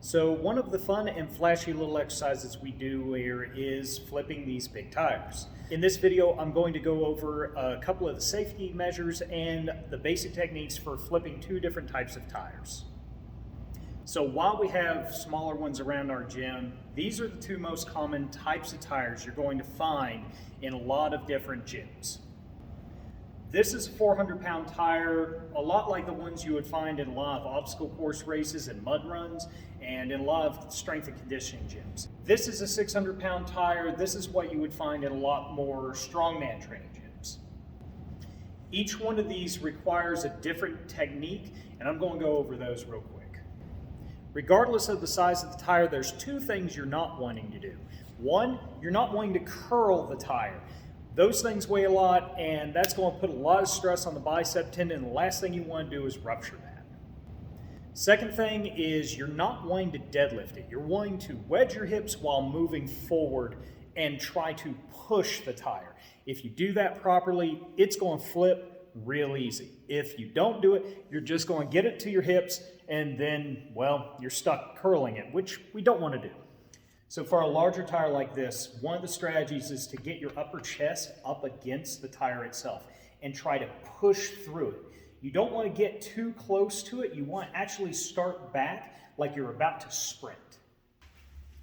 So one of the fun and flashy little exercises we do here is flipping these big tires. In this video, I'm going to go over a couple of the safety measures and the basic techniques for flipping two different types of tires. So while we have smaller ones around our gym, these are the two most common types of tires you're going to find in a lot of different gyms. This is a 400-pound tire, a lot like the ones you would find in a lot of obstacle course races and mud runs, and in a lot of strength and conditioning gyms. This is a 600-pound tire. This is what you would find in a lot more strongman training gyms. Each one of these requires a different technique, and I'm going to go over those real quick. Regardless of the size of the tire, there's two things you're not wanting to do. One, you're not wanting to curl the tire. Those things weigh a lot, and that's going to put a lot of stress on the bicep tendon, and the last thing you want to do is rupture that. Second thing is you're not wanting to deadlift it. You're wanting to wedge your hips while moving forward and try to push the tire. If you do that properly, it's going to flip real easy. If you don't do it, you're just going to get it to your hips, and then, well, you're stuck curling it, which we don't want to do. So for a larger tire like this, one of the strategies is to get your upper chest up against the tire itself and try to push through it. You don't want to get too close to it. You want to actually start back like you're about to sprint.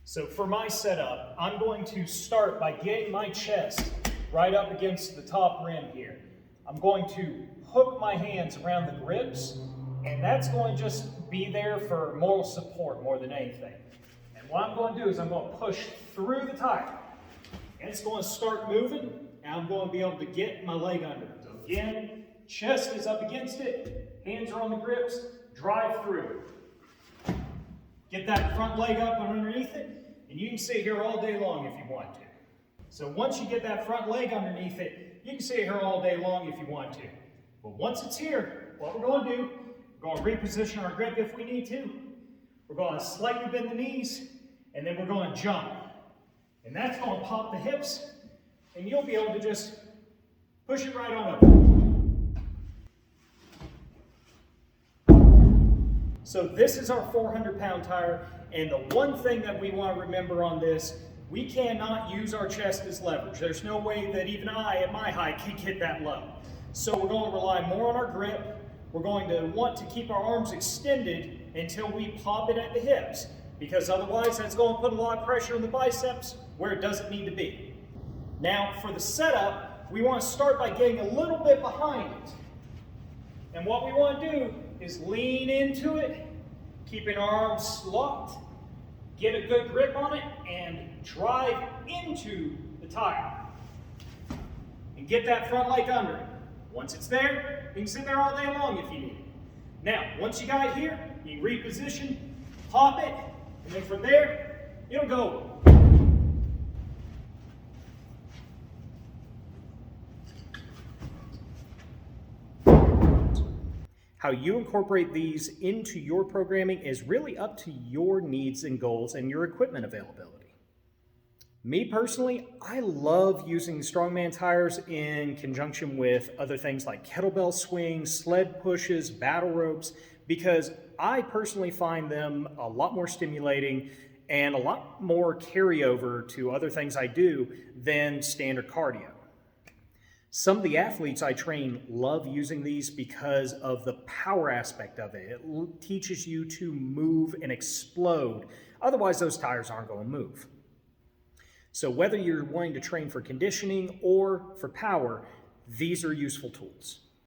So for my setup, I'm going to start by getting my chest right up against the top rim here. I'm going to hook my hands around the grips, and that's going to just be there for moral support more than anything. What I'm going to do is I'm going to push through the tire, and it's going to start moving, and I'm going to be able to get my leg under. So again, chest is up against it, hands are on the grips, drive through. Get that front leg up underneath it, and you can sit here all day long if you want to. So once you get that front leg underneath it, you can sit here all day long if you want to. But once it's here, what we're going to do, we're going to reposition our grip if we need to. We're going to slightly bend the knees, and then we're going to jump. And that's going to pop the hips, and you'll be able to just push it right on over. So this is our 400-pound tire, and the one thing that we want to remember on this, we cannot use our chest as leverage. There's no way that even I, at my height, can get that low. So we're going to rely more on our grip. We're going to want to keep our arms extended until we pop it at the hips, because otherwise that's going to put a lot of pressure on the biceps where it doesn't need to be. Now for the setup, we want to start by getting a little bit behind it. And what we want to do is lean into it, keeping our arms locked, get a good grip on it, and drive into the tire. And get that front leg under it. Once it's there, you can sit there all day long if you need it. Now, once you got it here, you reposition, pop it, and then from there, it'll go. How you incorporate these into your programming is really up to your needs and goals and your equipment availability. Me personally, I love using strongman tires in conjunction with other things like kettlebell swings, sled pushes, battle ropes, because I personally find them a lot more stimulating and a lot more carryover to other things I do than standard cardio. Some of the athletes I train love using these because of the power aspect of it. It teaches you to move and explode. Otherwise, those tires aren't going to move. So whether you're wanting to train for conditioning or for power, these are useful tools.